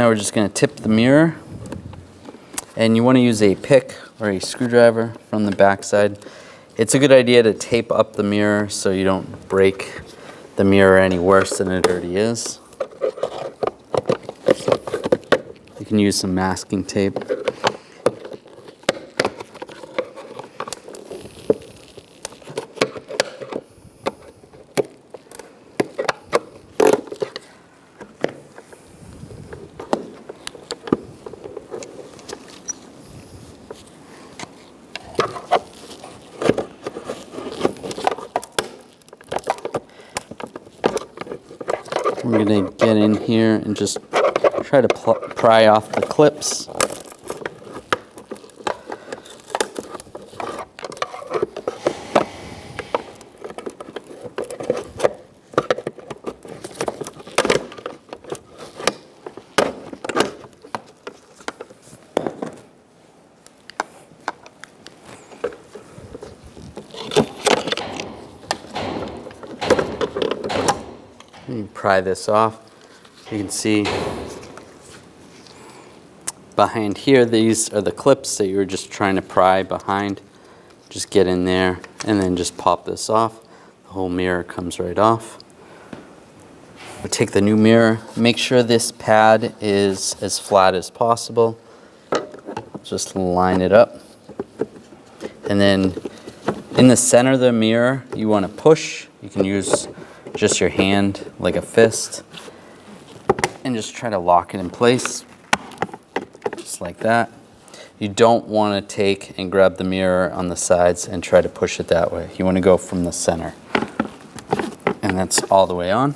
Now we're just going to tip the mirror, and you want to use a pick or a screwdriver from the back side. It's a good idea to tape up the mirror so you don't break the mirror any worse than it already is. You can use some masking tape. We're going to get in here and just try to pry off the clips. You pry this off. You can see behind here, these are the clips that you were just trying to pry behind. Just get in there and then just pop this off. The whole mirror comes right off. We'll take the new mirror. Make sure this pad is as flat as possible. Just line it up. And then in the center of the mirror, you want to push. You can use just your hand like a fist and just try to lock it in place just like that. You don't want to take and grab the mirror on the sides and try to push it that way. You want to go from the center, and that's all the way on.